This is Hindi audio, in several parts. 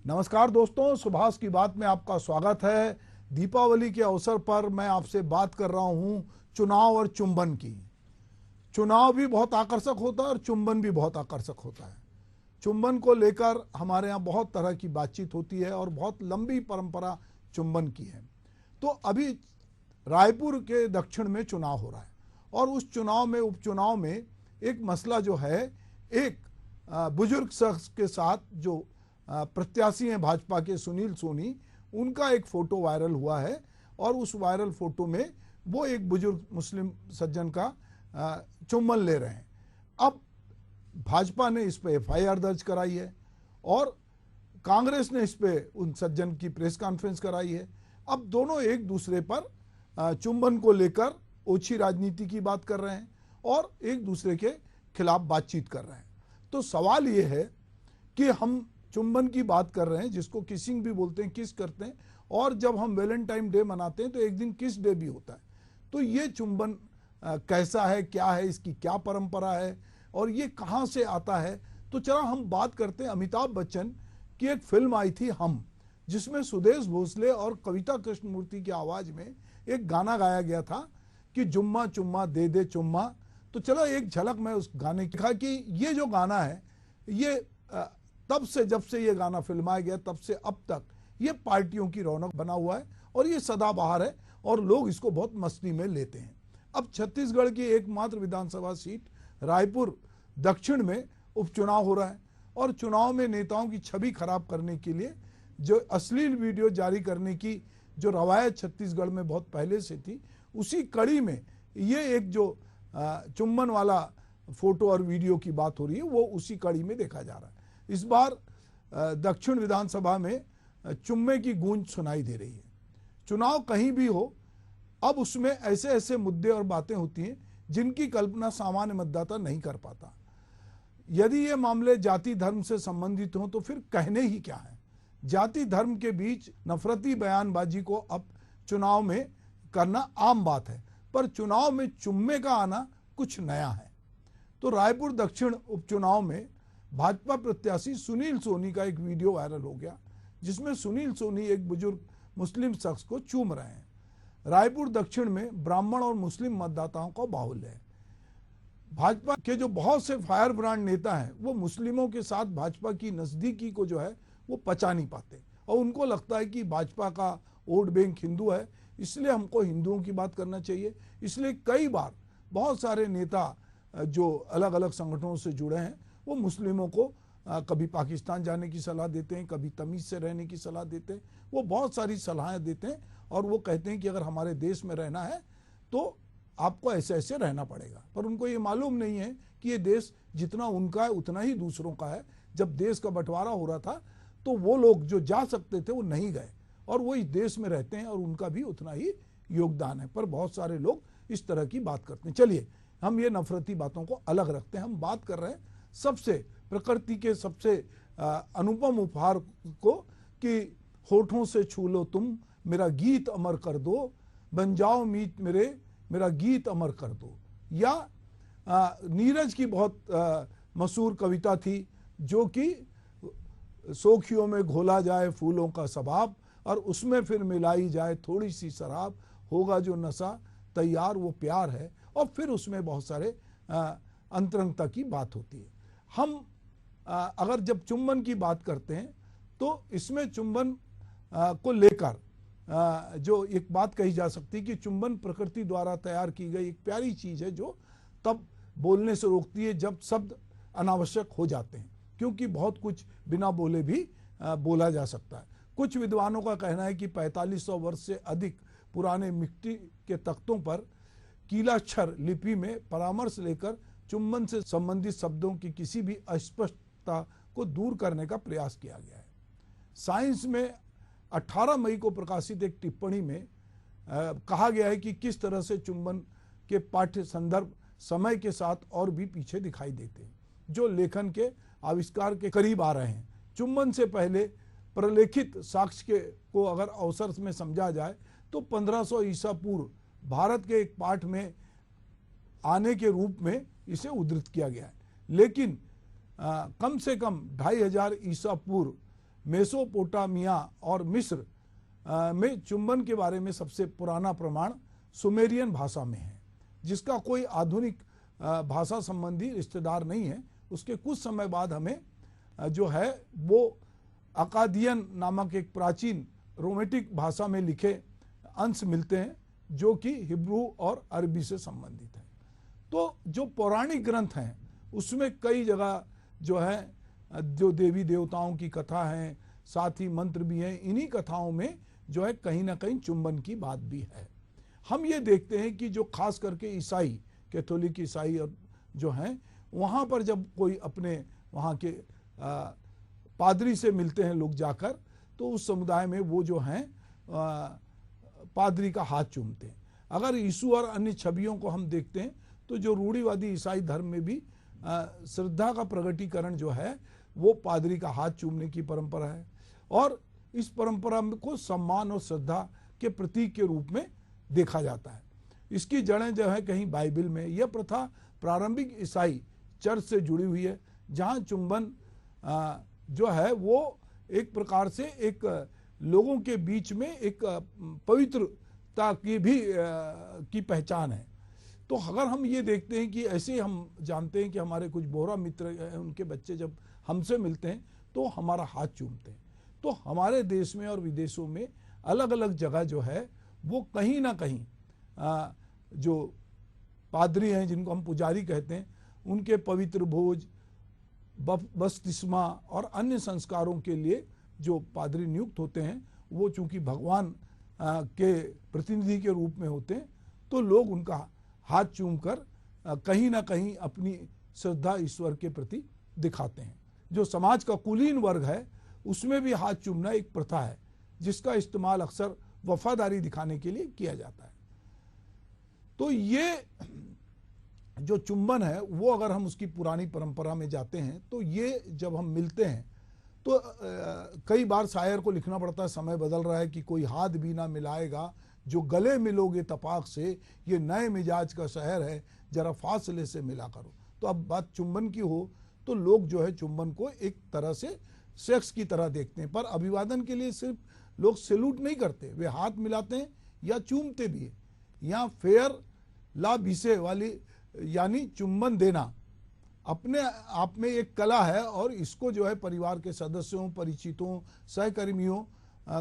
नमस्कार दोस्तों, सुभाष की बात में आपका स्वागत है। दीपावली के अवसर पर मैं आपसे बात कर रहा हूं चुनाव और चुंबन की। चुनाव भी बहुत आकर्षक होता है और चुंबन भी बहुत आकर्षक होता है। चुंबन को लेकर हमारे यहाँ बहुत तरह की बातचीत होती है और बहुत लंबी परंपरा चुंबन की है। तो अभी रायपुर के दक्षिण में चुनाव हो रहा है और उस चुनाव में उपचुनाव में एक मसला जो है, एक बुजुर्ग शख्स के साथ जो प्रत्याशी हैं भाजपा के सुनील सोनी, उनका एक फोटो वायरल हुआ है और उस वायरल फोटो में वो एक बुजुर्ग मुस्लिम सज्जन का चुम्बन ले रहे हैं। अब भाजपा ने इस पे एफआईआर दर्ज कराई है और कांग्रेस ने इस पे उन सज्जन की प्रेस कॉन्फ्रेंस कराई है। अब दोनों एक दूसरे पर चुम्बन को लेकर ओछी राजनीति की बात कर रहे हैं और एक दूसरे के खिलाफ बातचीत कर रहे हैं। तो सवाल ये है कि हम चुंबन की बात कर रहे हैं, जिसको किसिंग भी बोलते हैं, किस करते हैं, और जब हम वैलेंटाइन डे मनाते हैं तो एक दिन किस डे भी होता है। तो ये चुंबन कैसा है, क्या है, इसकी क्या परंपरा है और ये कहाँ से आता है। तो चला हम बात करते हैं। अमिताभ बच्चन की एक फिल्म आई थी हम, जिसमें सुदेश भोसले और कविता कृष्णमूर्ति की आवाज में एक गाना गाया गया था कि जुम्मा चुम्मा दे दे चुम्मा। तो चलो एक झलक मैं उस गाने की, कहा कि ये जो गाना है ये तब से, जब से ये गाना फिल्माया गया तब से अब तक ये पार्टियों की रौनक बना हुआ है और ये सदाबहार है और लोग इसको बहुत मस्ती में लेते हैं। अब छत्तीसगढ़ की एकमात्र विधानसभा सीट रायपुर दक्षिण में उपचुनाव हो रहा है और चुनाव में नेताओं की छवि खराब करने के लिए जो अश्लील वीडियो जारी करने की जो रवायत छत्तीसगढ़ में बहुत पहले से थी, उसी कड़ी में ये एक जो चुम्बन वाला फोटो और वीडियो की बात हो रही है, वो उसी कड़ी में देखा जा रहा है। इस बार दक्षिण विधानसभा में चुम्मे की गूंज सुनाई दे रही है। चुनाव कहीं भी हो, अब उसमें ऐसे ऐसे मुद्दे और बातें होती हैं जिनकी कल्पना सामान्य मतदाता नहीं कर पाता। यदि ये मामले जाति धर्म से संबंधित हों तो फिर कहने ही क्या है। जाति धर्म के बीच नफरती बयानबाजी को अब चुनाव में करना आम बात है, पर चुनाव में चुम्मे का आना कुछ नया है। तो रायपुर दक्षिण उपचुनाव में भाजपा प्रत्याशी सुनील सोनी का एक वीडियो वायरल हो गया, जिसमें सुनील सोनी एक बुजुर्ग मुस्लिम शख्स को चूम रहे हैं। रायपुर दक्षिण में ब्राह्मण और मुस्लिम मतदाताओं का बाहुल्य है। भाजपा के जो बहुत से फायर ब्रांड नेता हैं, वो मुस्लिमों के साथ भाजपा की नजदीकी को जो है वो पचा नहीं पाते और उनको लगता है कि भाजपा का वोट बैंक हिंदू है, इसलिए हमको हिंदुओं की बात करना चाहिए। इसलिए कई बार बहुत सारे नेता जो अलग अलग संगठनों से जुड़े हैं, वो मुस्लिमों को कभी पाकिस्तान जाने की सलाह देते हैं, कभी तमीज़ से रहने की सलाह देते हैं। वो बहुत सारी सलाहें देते हैं और वो कहते हैं कि अगर हमारे देश में रहना है तो आपको ऐसे ऐसे रहना पड़ेगा। पर उनको ये मालूम नहीं है कि ये देश जितना उनका है उतना ही दूसरों का है। जब देश का बंटवारा हो रहा था तो वो लोग जो जा सकते थे वो नहीं गए और वो इस देश में रहते हैं और उनका भी उतना ही योगदान है। पर बहुत सारे लोग इस तरह की बात करते हैं। चलिए हम ये नफरती बातों को अलग रखते हैं। हम बात कर रहे हैं सबसे प्रकृति के सबसे अनुपम उपहार को कि होठों से छू लो तुम, मेरा गीत अमर कर दो, बन जाओ मीत मेरे, मेरा गीत अमर कर दो। या नीरज की बहुत मशहूर कविता थी जो कि सोखियों में घोला जाए फूलों का सबाब और उसमें फिर मिलाई जाए थोड़ी सी शराब, होगा जो नशा तैयार वो प्यार है। और फिर उसमें बहुत सारे अंतरंगता की बात होती है। हम अगर जब चुंबन की बात करते हैं तो इसमें चुंबन को लेकर जो एक बात कही जा सकती है कि चुंबन प्रकृति द्वारा तैयार की गई एक प्यारी चीज़ है जो तब बोलने से रोकती है जब शब्द अनावश्यक हो जाते हैं, क्योंकि बहुत कुछ बिना बोले भी बोला जा सकता है। कुछ विद्वानों का कहना है कि 4500 वर्ष से अधिक पुराने मिट्टी के तख्तों पर कीलाक्षर लिपि में परामर्श लेकर चुंबन से संबंधित शब्दों की किसी भी अस्पष्टता को दूर करने का प्रयास किया गया है। साइंस में 18 मई को प्रकाशित एक टिप्पणी में कहा गया है कि किस तरह से चुंबन के पाठ्य संदर्भ समय के साथ और भी पीछे दिखाई देते हैं, जो लेखन के आविष्कार के करीब आ रहे हैं। चुंबन से पहले प्रलेखित साक्ष्य को अगर अवसर में समझा जाए तो 1500 ईसा पूर्व भारत के एक पाठ में आने के रूप में इसे उद्धृत किया गया है। लेकिन कम से कम 2500 ईसा पूर्व मेसोपोटामिया और मिस्र में चुंबन के बारे में सबसे पुराना प्रमाण सुमेरियन भाषा में है, जिसका कोई आधुनिक भाषा संबंधी रिश्तेदार नहीं है। उसके कुछ समय बाद हमें जो है वो अकादियन नामक एक प्राचीन रोमेटिक भाषा में लिखे अंश मिलते हैं, जो कि हिब्रू और अरबी से संबंधित है। तो जो पौराणिक ग्रंथ हैं उसमें कई जगह जो है जो देवी देवताओं की कथा है, साथ ही मंत्र भी हैं। इन्हीं कथाओं में जो है कहीं ना कहीं चुंबन की बात भी है। हम ये देखते हैं कि जो खास करके ईसाई, कैथोलिक ईसाई और जो हैं, वहाँ पर जब कोई अपने वहाँ के पादरी से मिलते हैं लोग जाकर, तो उस समुदाय में वो जो हैं पादरी का हाथ चूमते हैं। अगर यीशु और अन्य छवियों को हम देखते हैं तो जो रूढ़िवादी ईसाई धर्म में भी श्रद्धा का प्रगटीकरण जो है वो पादरी का हाथ चूमने की परंपरा है, और इस परंपरा को सम्मान और श्रद्धा के प्रतीक के रूप में देखा जाता है। इसकी जड़ें जो है कहीं बाइबल में। यह प्रथा प्रारंभिक ईसाई चर्च से जुड़ी हुई है, जहाँ चुंबन जो है वो एक प्रकार से एक लोगों के बीच में एक पवित्रता की भी की पहचान है। तो अगर हम ये देखते हैं कि ऐसे हम जानते हैं कि हमारे कुछ बोहरा मित्र हैं, उनके बच्चे जब हमसे मिलते हैं तो हमारा हाथ चूमते हैं। तो हमारे देश में और विदेशों में अलग अलग जगह जो है वो कहीं ना कहीं जो पादरी हैं, जिनको हम पुजारी कहते हैं, उनके पवित्र भोज, बपतिस्मा और अन्य संस्कारों के लिए जो पादरी नियुक्त होते हैं, वो चूंकि भगवान के प्रतिनिधि के रूप में होते हैं, तो लोग उनका हाथ चूमकर कहीं ना कहीं अपनी श्रद्धा ईश्वर के प्रति दिखाते हैं। जो समाज का कुलीन वर्ग है उसमें भी हाथ चूमना एक प्रथा है, जिसका इस्तेमाल अक्सर वफादारी दिखाने के लिए किया जाता है। तो ये जो चुंबन है वो अगर हम उसकी पुरानी परंपरा में जाते हैं तो ये जब हम मिलते हैं तो कई बार शायर को लिखना पड़ता है, समय बदल रहा है, कि कोई हाथ भी ना मिलाएगा जो गले मिलोगे तपाक से, ये नए मिजाज का शहर है, जरा फासले से मिला करो। तो अब बात चुंबन की हो तो लोग जो है चुंबन को एक तरह से सेक्स की तरह देखते हैं, पर अभिवादन के लिए सिर्फ लोग सैल्यूट नहीं करते, वे हाथ मिलाते हैं या चूमते भी है। यहाँ फेयर ला बीसे वाली यानी चुंबन देना अपने आप में एक कला है, और इसको जो है परिवार के सदस्यों, परिचितों, सहकर्मियों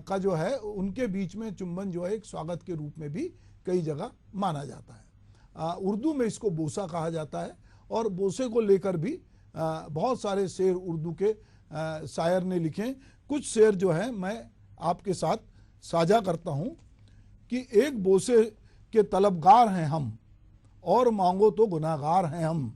का जो है उनके बीच में चुंबन जो है एक स्वागत के रूप में भी कई जगह माना जाता है। उर्दू में इसको बोसा कहा जाता है, और बोसे को लेकर भी बहुत सारे शेर उर्दू के शायर ने लिखे। कुछ शेर जो है मैं आपके साथ साझा करता हूँ कि एक बोसे के तलबगार हैं हम, और मांगो तो गुनाहगार हैं हम।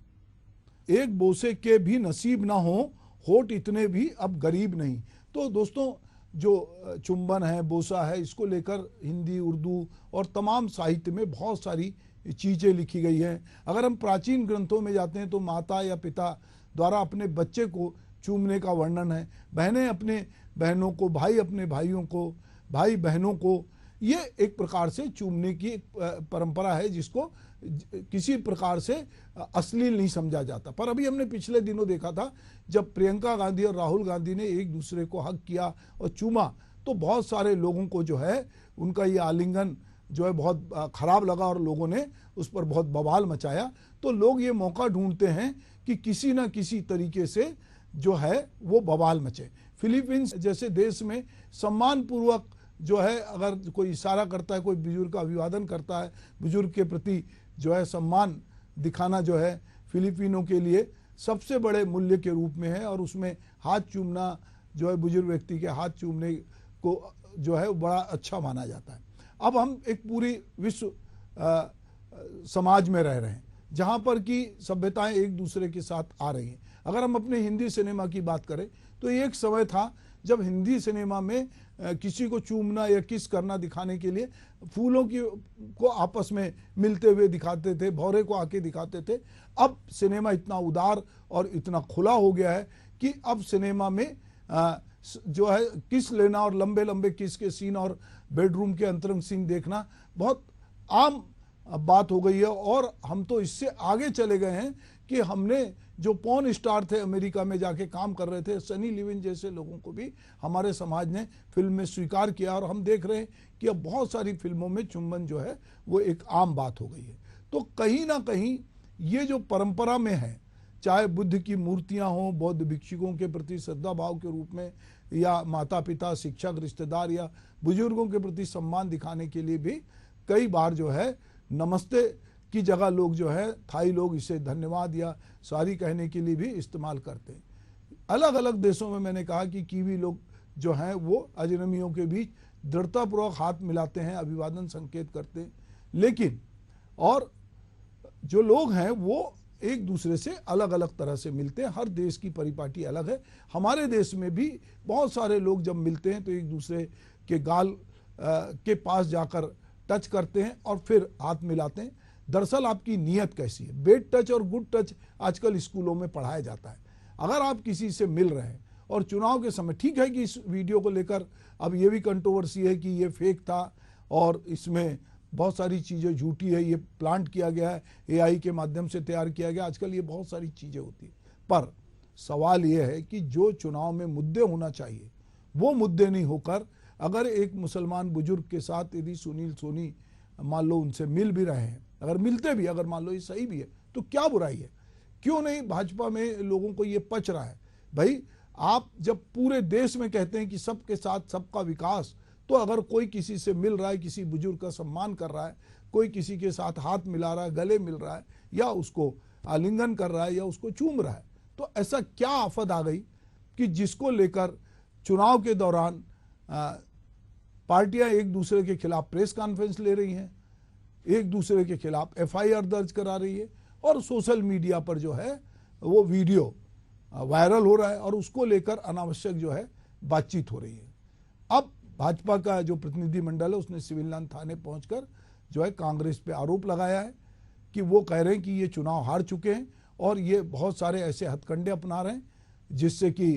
एक बोसे के भी नसीब ना हो, होठ इतने भी अब गरीब नहीं। तो दोस्तों, जो चुंबन है, बोसा है, इसको लेकर हिंदी, उर्दू और तमाम साहित्य में बहुत सारी चीज़ें लिखी गई हैं। अगर हम प्राचीन ग्रंथों में जाते हैं तो माता या पिता द्वारा अपने बच्चे को चूमने का वर्णन है, बहनें अपने बहनों को, भाई अपने भाइयों को, भाई बहनों को। ये एक प्रकार से चूमने की परंपरा है, जिसको किसी प्रकार से अश्लील नहीं समझा जाता। पर अभी हमने पिछले दिनों देखा था, जब प्रियंका गांधी और राहुल गांधी ने एक दूसरे को हग किया और चूमा, तो बहुत सारे लोगों को जो है उनका ये आलिंगन जो है बहुत खराब लगा, और लोगों ने उस पर बहुत बवाल मचाया। तो लोग ये मौका ढूंढते हैं कि किसी न किसी तरीके से जो है वो बवाल मचे। फिलीपींस जैसे देश में सम्मानपूर्वक जो है अगर कोई इशारा करता है, कोई बुजुर्ग का अभिवादन करता है, बुजुर्ग के प्रति जो है सम्मान दिखाना जो है फिलिपिनों के लिए सबसे बड़े मूल्य के रूप में है, और उसमें हाथ चूमना जो है, बुजुर्ग व्यक्ति के हाथ चूमने को जो है बड़ा अच्छा माना जाता है। अब हम एक पूरी विश्व समाज में रह रहे हैं, जहाँ पर कि सभ्यताएं एक दूसरे के साथ आ रही हैं। अगर हम अपने हिंदी सिनेमा की बात करें तो एक समय था जब हिंदी सिनेमा में किसी को चूमना या किस करना दिखाने के लिए फूलों की को आपस में मिलते हुए दिखाते थे, भौरे को आके दिखाते थे। अब सिनेमा इतना उदार और इतना खुला हो गया है कि अब सिनेमा में जो है किस लेना और लंबे लंबे किस के सीन और बेडरूम के अंतरंग सीन देखना बहुत आम बात हो गई है। और हम तो इससे आगे चले गए हैं कि हमने जो पॉर्न स्टार थे अमेरिका में जाके काम कर रहे थे, सनी लियोन जैसे लोगों को भी हमारे समाज ने फिल्म में स्वीकार किया, और हम देख रहे हैं कि अब बहुत सारी फिल्मों में चुंबन जो है वो एक आम बात हो गई है। तो कहीं ना कहीं ये जो परंपरा में है, चाहे बुद्ध की मूर्तियां हों, बौद्ध भिक्षुकों के प्रति श्रद्धा भाव के रूप में, या माता पिता, शिक्षक, रिश्तेदार या बुजुर्गों के प्रति सम्मान दिखाने के लिए भी कई बार जो है नमस्ते की जगह लोग जो है, थाई लोग इसे धन्यवाद या सॉरी कहने के लिए भी इस्तेमाल करते हैं। अलग अलग देशों में मैंने कहा कि कीवी लोग जो हैं वो अजनबियों के बीच दृढ़तापूर्वक हाथ मिलाते हैं, अभिवादन संकेत करते हैं। लेकिन और जो लोग हैं वो एक दूसरे से अलग अलग तरह से मिलते हैं। हर देश की परिपाटी अलग है। हमारे देश में भी बहुत सारे लोग जब मिलते हैं तो एक दूसरे के गाल के पास जाकर टच करते हैं और फिर हाथ मिलाते हैं। दरअसल आपकी नीयत कैसी है? बेड टच और गुड टच आजकल स्कूलों में पढ़ाया जाता है। अगर आप किसी से मिल रहे हैं और चुनाव के समय, ठीक है कि इस वीडियो को लेकर अब ये भी कंट्रोवर्सी है कि ये फेक था और इसमें बहुत सारी चीज़ें झूठी है, ये प्लांट किया गया है, एआई के माध्यम से तैयार किया गया, आजकल ये बहुत सारी चीज़ें होती है। पर सवाल ये है कि जो चुनाव में मुद्दे होना चाहिए वो मुद्दे नहीं होकर, अगर एक मुसलमान बुजुर्ग के साथ यदि सुनील सोनी मान लो उनसे मिल भी रहे हैं, अगर मिलते भी, अगर मान लो ये सही भी है, तो क्या बुराई है? क्यों नहीं भाजपा में लोगों को ये पच रहा है? भाई आप जब पूरे देश में कहते हैं कि सबके साथ सबका विकास, तो अगर कोई किसी से मिल रहा है, किसी बुजुर्ग का सम्मान कर रहा है, कोई किसी के साथ हाथ मिला रहा है, गले मिल रहा है, या उसको आलिंगन कर रहा है, या उसको चूम रहा है, तो ऐसा क्या आफत आ गई कि जिसको लेकर चुनाव के दौरान पार्टियां एक दूसरे के खिलाफ प्रेस कॉन्फ्रेंस ले रही हैं, एक दूसरे के खिलाफ एफआईआर दर्ज करा रही है, और सोशल मीडिया पर जो है वो वीडियो वायरल हो रहा है, और उसको लेकर अनावश्यक जो है बातचीत हो रही है। अब भाजपा का जो प्रतिनिधि मंडल है उसने सिविल लाइन थाने पहुंचकर जो है कांग्रेस पे आरोप लगाया है कि वो कह रहे हैं कि ये चुनाव हार चुके हैं और ये बहुत सारे ऐसे हथकंडे अपना रहे हैं जिससे कि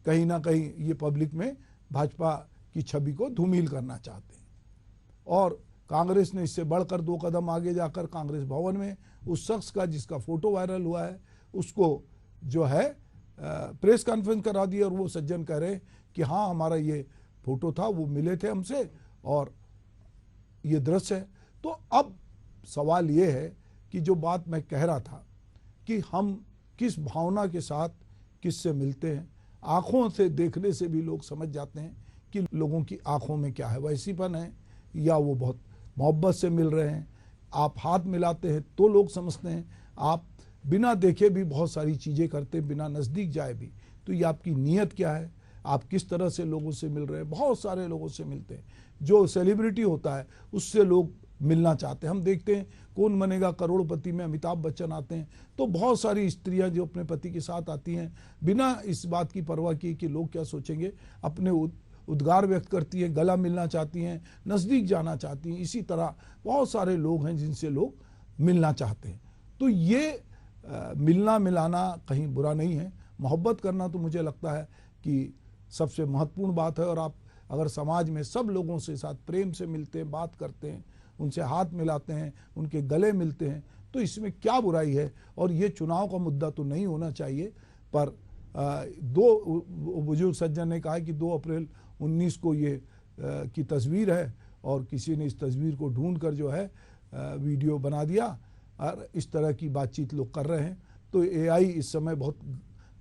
कहीं ना कहीं ये पब्लिक में भाजपा की छवि को धूमिल करना चाहते हैं। और कांग्रेस ने इससे बढ़कर 2 कदम आगे जाकर कांग्रेस भवन में उस शख्स का जिसका फोटो वायरल हुआ है उसको जो है प्रेस कॉन्फ्रेंस करा दी, और वो सज्जन कह रहे हैं कि हाँ हमारा ये फोटो था, वो मिले थे हमसे और ये दृश्य है। तो अब सवाल ये है कि जो बात मैं कह रहा था कि हम किस भावना के साथ किससे मिलते हैं, आंखों से देखने से भी लोग समझ जाते हैं कि लोगों की आंखों में क्या है, वैसीपन है या वो बहुत मोहब्बत से मिल रहे हैं। आप हाथ मिलाते हैं तो लोग समझते हैं, आप बिना देखे भी बहुत सारी चीज़ें करते हैं, बिना नज़दीक जाए भी, तो ये आपकी नीयत क्या है, आप किस तरह से लोगों से मिल रहे हैं। बहुत सारे लोगों से मिलते हैं, जो सेलिब्रिटी होता है उससे लोग मिलना चाहते हैं। हम देखते हैं कौन बनेगा करोड़पति में अमिताभ बच्चन आते हैं तो बहुत सारी स्त्रियां जो अपने पति के साथ आती हैं बिना इस बात की परवाह की कि लोग क्या सोचेंगे, अपने उद्गार व्यक्त करती हैं, गला मिलना चाहती हैं, नज़दीक जाना चाहती हैं। इसी तरह बहुत सारे लोग हैं जिनसे लोग मिलना चाहते हैं। तो ये मिलना मिलाना कहीं बुरा नहीं है, मोहब्बत करना तो मुझे लगता है कि सबसे महत्वपूर्ण बात है। और आप अगर समाज में सब लोगों से साथ प्रेम से मिलते हैं, बात करते हैं, उनसे हाथ मिलाते हैं, उनके गले मिलते हैं, तो इसमें क्या बुराई है। और ये चुनाव का मुद्दा तो नहीं होना चाहिए। पर 2 बुजुर्ग सज्जन ने कहा कि 2 अप्रैल 19 को ये की तस्वीर है और किसी ने इस तस्वीर को ढूंढ कर जो है वीडियो बना दिया और इस तरह की बातचीत लोग कर रहे हैं। तो एआई इस समय बहुत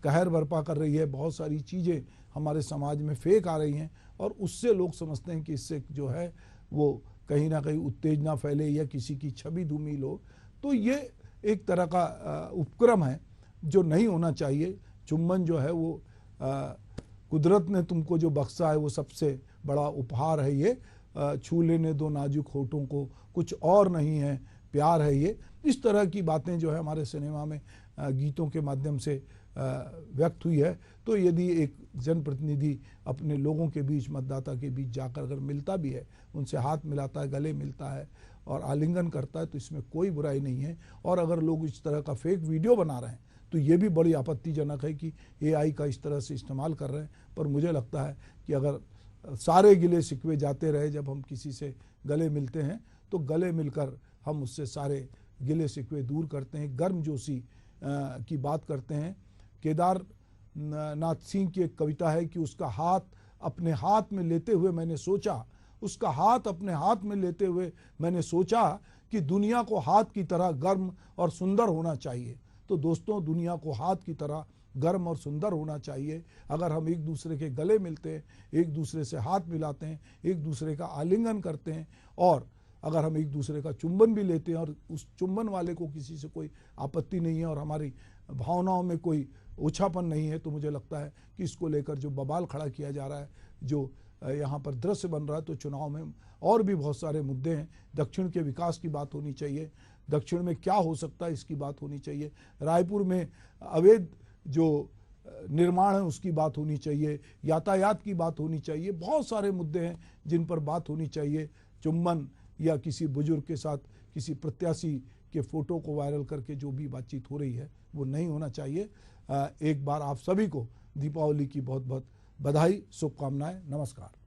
कहर बर्पा कर रही है, बहुत सारी चीज़ें हमारे समाज में फेक आ रही हैं और उससे लोग समझते हैं कि इससे जो है वो कहीं ना कहीं उत्तेजना फैले या किसी की छवि धूमिल हो। तो ये एक तरह का उपक्रम है जो नहीं होना चाहिए। चुंबन जो है वो कुदरत ने तुमको जो बख्शा है वो सबसे बड़ा उपहार है। ये छू लेने दो नाजुक होठों को, कुछ और नहीं है, प्यार है ये। इस तरह की बातें जो है हमारे सिनेमा में गीतों के माध्यम से व्यक्त हुई है। तो यदि एक जनप्रतिनिधि अपने लोगों के बीच, मतदाता के बीच जाकर अगर मिलता भी है, उनसे हाथ मिलाता है, गले मिलता है और आलिंगन करता है, तो इसमें कोई बुराई नहीं है। और अगर लोग इस तरह का फेक वीडियो बना रहे हैं तो ये भी बड़ी आपत्तिजनक है कि एआई का इस तरह से इस्तेमाल कर रहे हैं। पर मुझे लगता है कि अगर सारे गिले शिकवे जाते रहे, जब हम किसी से गले मिलते हैं तो गले मिलकर हम उससे सारे गिले शिकवे दूर करते हैं, गर्मजोशी की बात करते हैं। केदारनाथ सिंह की एक कविता है कि उसका हाथ अपने हाथ में लेते हुए मैंने सोचा, उसका हाथ अपने हाथ में लेते हुए मैंने सोचा कि दुनिया को हाथ की तरह गर्म और सुंदर होना चाहिए। तो दोस्तों, दुनिया को हाथ की तरह गर्म और सुंदर होना चाहिए। अगर हम एक दूसरे के गले मिलते हैं, एक दूसरे से हाथ मिलाते हैं, एक दूसरे का आलिंगन करते हैं, और अगर हम एक दूसरे का चुंबन भी लेते हैं और उस चुंबन वाले को किसी से कोई आपत्ति नहीं है और हमारी भावनाओं में कोई ओछापन नहीं है, तो मुझे लगता है कि इसको लेकर जो बवाल खड़ा किया जा रहा है, जो यहाँ पर दृश्य बन रहा है, तो चुनाव में और भी बहुत सारे मुद्दे हैं। दक्षिण के विकास की बात होनी चाहिए, दक्षिण में क्या हो सकता है इसकी बात होनी चाहिए, रायपुर में अवैध जो निर्माण है उसकी बात होनी चाहिए, यातायात की बात होनी चाहिए। बहुत सारे मुद्दे हैं जिन पर बात होनी चाहिए। चुंबन या किसी बुजुर्ग के साथ किसी प्रत्याशी के फोटो को वायरल करके जो भी बातचीत हो रही है वो नहीं होना चाहिए। एक बार आप सभी को दीपावली की बहुत बहुत बधाई, शुभकामनाएं, नमस्कार।